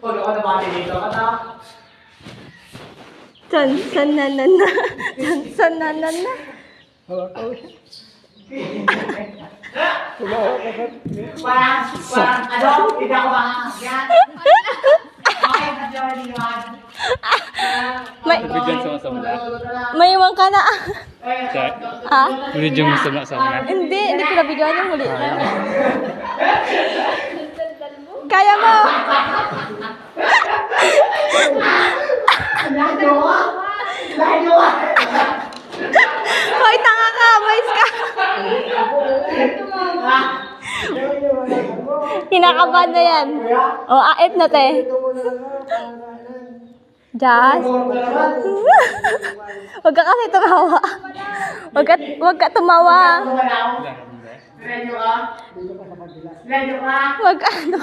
Pag ako nabati dito, kata. San na na na. San na na na. Parang, ano, hindi ako makakagyan. Okay, nagdawaliwan. Bigyan sama-sama. May iwan ka na. Ah? Medyo masama-sama. Hindi ko nabigyan yung muli. Kaya mo. Hoy, tanga ka, mais ka. Kinakabahan na yan. O, AF na te. Jazz. Huwag ka kasi tumawa. Huwag ka tumawa. Ready ka? Ready ka? Huwag ano.